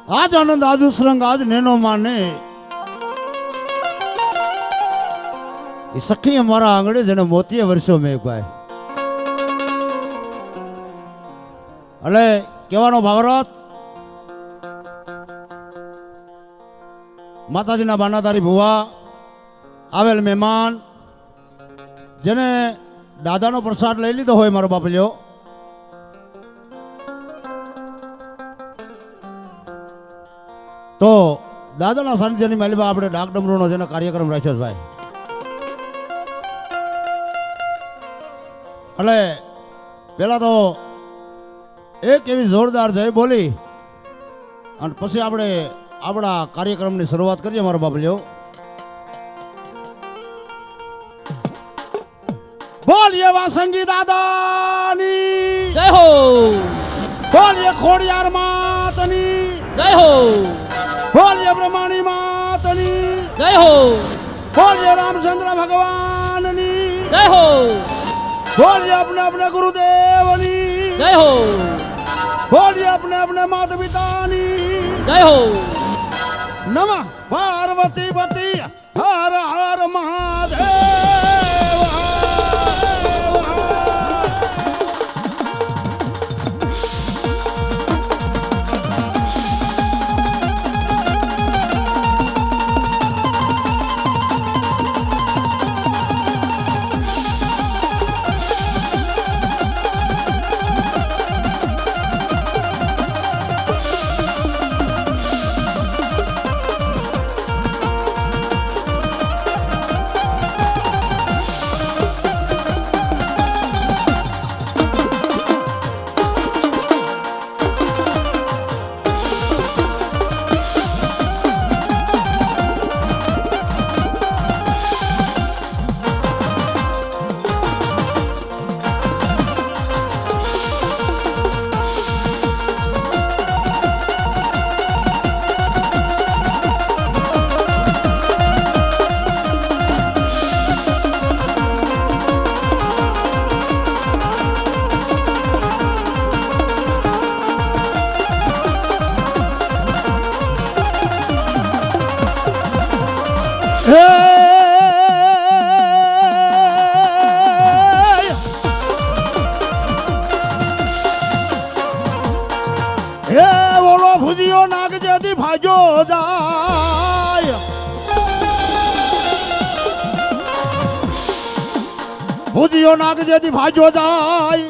आज आनंद आज उसरंग आज नैनो माने ये सखी हमारा आंगणे जने मोती वर्षों में एक भाई अले केवानो भावरत माताजी ना बानाधारी भुवा आवेल मेहमान जेने दादा नो प्रसाद लई लीधो होय मारो बाप ल्यो तो दादा ना सानिध्यनी मालिबा आपणे डाक डमरूनो जेनो कार्यक्रम राख्यो छे भाई अले पेला तो एक एवी जोरदार जय बोली अने पछी आपणे आपणा कार्यक्रमनी शरूआत करीए मारो बाप ल्यो बोलिए वासंगी दादानी जय हो बोलिए खोड़ियार मातनी जय हो बोलिए ब्रह्मणी मातनी जय हो बोलिए रामचंद्र भगवाननी जय हो बोलिए अपने अपने गुरुदेवनी जय हो बोलिए अपने अपने माता पितानी जय हो नमः पार्वती पति हर हर महादेव बोलो भुजियो नाग जदी भाजो जाय भुजियो नाग जदी भाजो जाय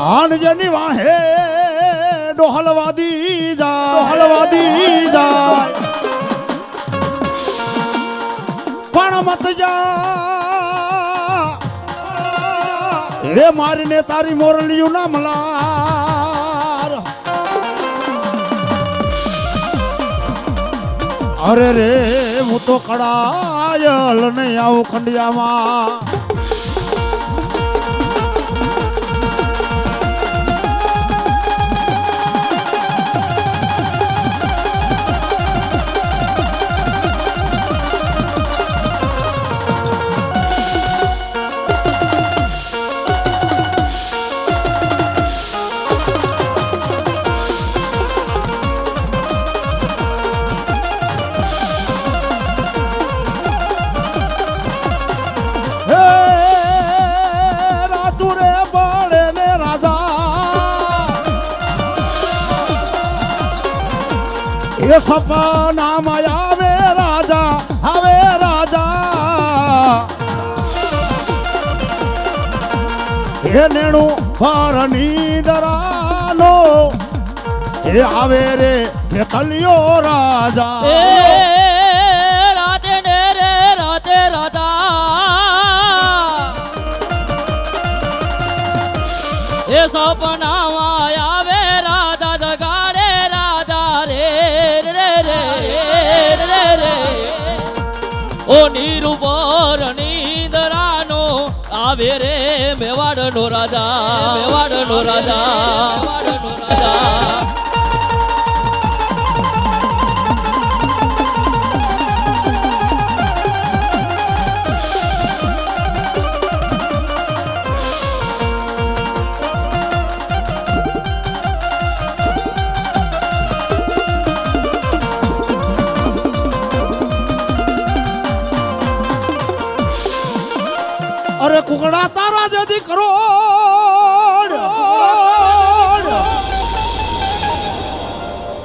आन जनी वाहे डोहलवादी जाय पण मत जा हे मारीने तारी मोरलिયું ना मलार अरे रे હું તો કડાયલ નહીં આવું ખંડિયામાં ये सपना माया वे राजा ये नेणु फारनी दरानो ये आवे रे ये कलियो राजा राधे ने रे राधे राधा ये सपना माया वे राधा जगाड़े राधा रे ओ निरूपर नींदरानो आवे रे मेवाड़नो राजा मेवाड़नो राजा मेवाड़नो राजा અરે કુકડા તારા જેથી કરો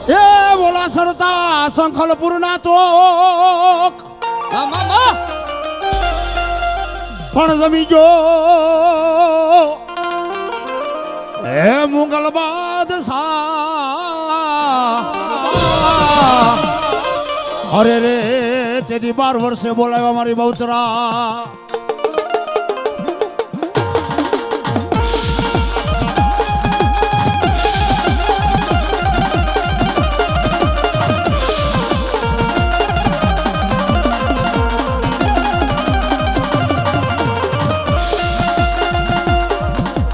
એ બોલા સરતા સંખલપુર ના ચોક મામા પણ જમી જો હે મુગલ બાદશાહ અરે રે તેથી 12 વર્ષે બોલાવ્યા મારી બહુચરા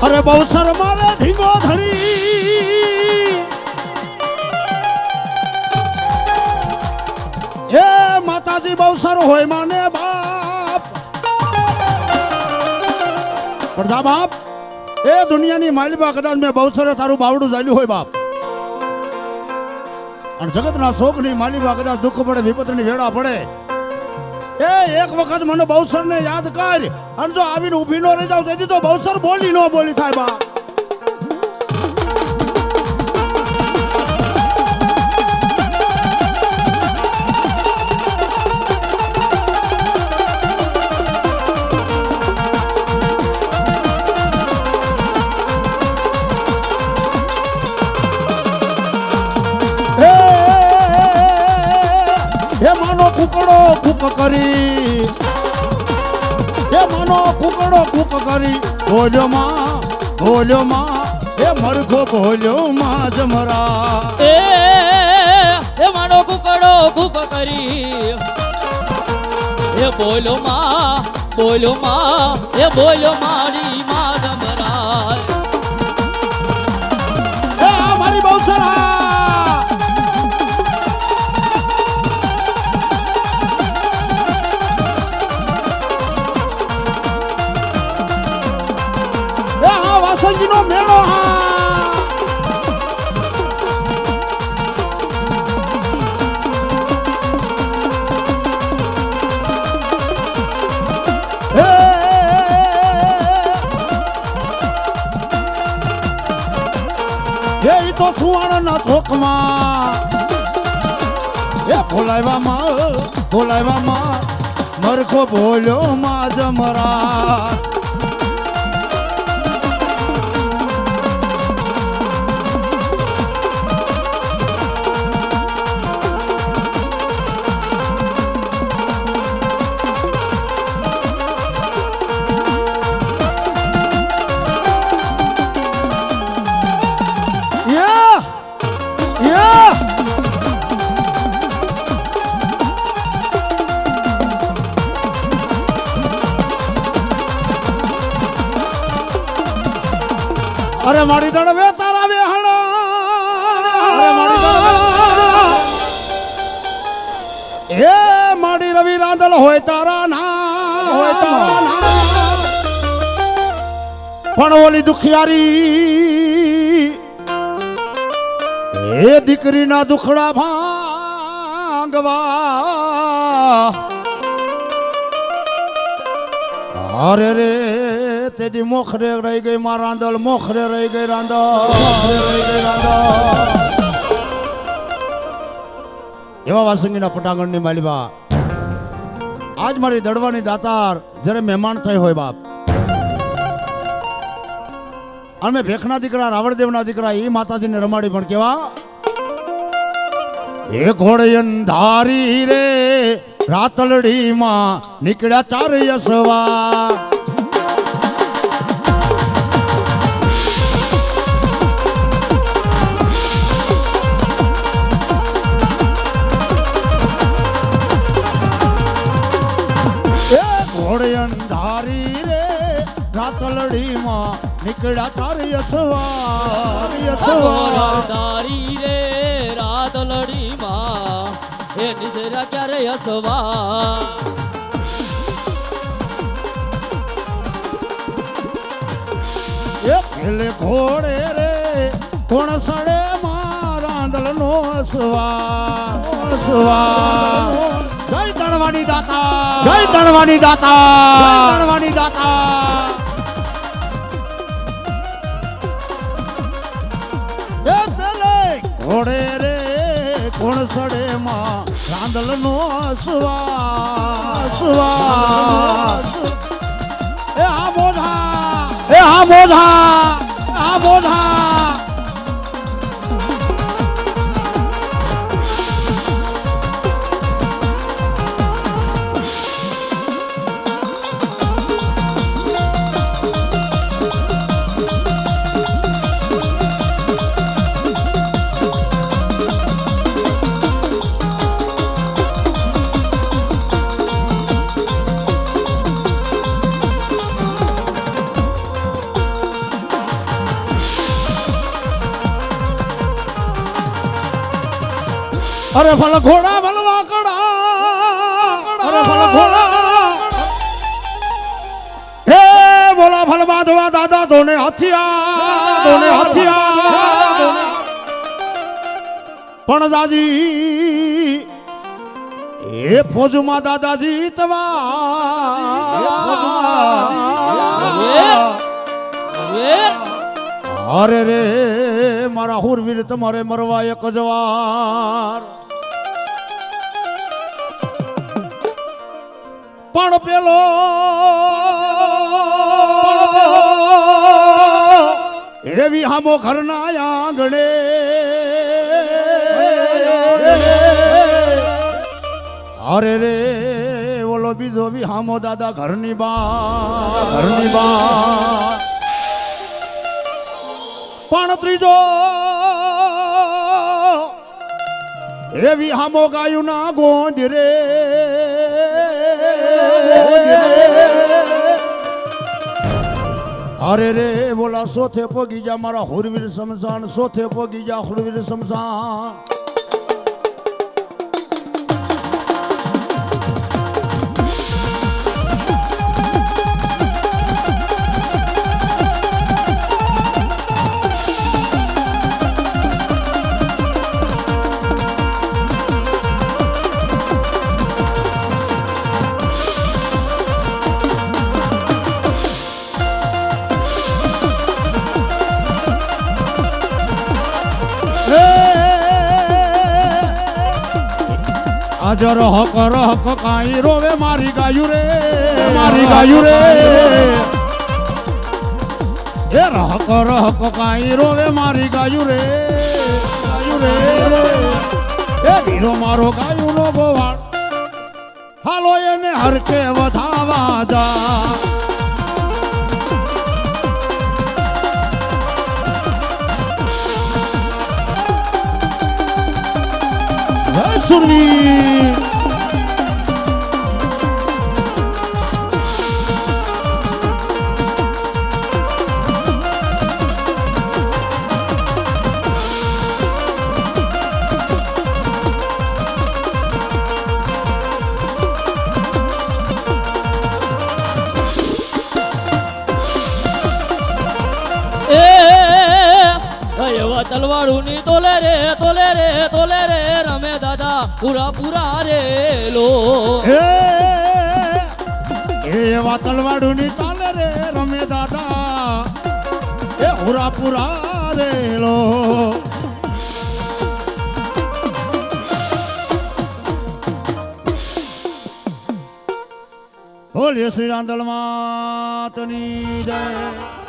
અરે બહુસર મારે ધીંગો ધણી એ માતાજી બહુસર હોય માને બાપ પડધા બાપ એ દુનિયાની માલિબા કદાચ મેં બહુસરે તારું બાવડું ચાલ્યું હોય બાપ અને જગતના શોકની માલિબા કદાચ દુઃખ પડે વિપતની વેળા પડે એ એક વખત મને બહુસર ને યાદ કર અને જો આવીને ઊભી નો રહી જાવ તેથી તો બહુસર બોલી નો બોલી થાય બા એ માનો કુકડો કુક કરી એ માનો કુકડો કુક કરી બોલ્યો માં એ મરખો બોલ્યો માં જમરા એ માનો કુકડો કુક કરી એ બોલો માં એ બોલો મારી માં જમરાય એ આ મારી બહુસરા વાસંગીનો મેળો એ તો ખુવાણના થોકમાં એ બોલાવ્યામાં મરખો બોલ્યો માં જમરા અરે મારી દડવે તારા વેહણા અરે મારી દડવે એ માડી રવિ રાંદલ હોય તારા ના પણ ઓલી દુખિયારી એ દીકરીના દુખડા ભાંગવા અરે રે તેદી મોખરે રહી ગઈ માં રાંદલ મોખરે રહી ગઈ રાંદલ એવા વાસંગીના પટાંગણની માલિબા આજ મારી દડવાની દાતાર જ્યારે મહેમાન થઈ હોય બાપ અને મેં ભેખના દીકરા રાવણદેવના દીકરા એ માતાજીને રમાડી પણ કેવા એ ઘોડયન ધારી રે રાતલડીમાં નીકળ્યા ચાર યસવા અંધારી રે રાતલડીમાં નીકળ્યા તારી અંધારી રે રાતલડીમાં એ નિસર્યા ક્યારે હસવા એ પેલે ઘોડે રે કોણ સડે માં રાંદલ નો હસવા જય તણવાની દાતા જય તણવાની દાતા ધૂણ સડે માં રાંદલ નો સ્વાસ એ આ બોધા એ આ બોધા આ બોધા અરે ભલ ઘોડા ભલવા કડા અરે ભલ ઘોડા હે બોલા ભલ બાંધવા દાદા ધોને હથિયા પણ દાદી એ ફોજમાં દાદાજી તવા અરે રે મારા હુરવીર તમારે મરવા એક જવાર પણ પેલો એવી હામો ઘરના આંગણે અરે રે ઓલો બીજો બી હામો દાદા ઘરની બા પણ ત્રીજો એવી હામો ગાયું ના ગોંદ રે અરે રે બોલા સોથે પોગી જા મારા હુરવીર સમસાન સોથે પોગી જા હુરવીર સમસાન આજ રહક કાઈ રોવે મારી ગાયું રે એ રહક કાઈ રોવે મારી ગાયું રે એ વીરો મારો ગાયું નો ગોવાળ હાલો એને હરકે વધાવા જા સુરવીર તલવાડું ની તોલે રે રમે દાદા પૂરા રે લો એવા તલવાડું ની તાલે રે રમે દાદા એ પૂરા રે લો બોલીએ શ્રી રાંદલ માતની જય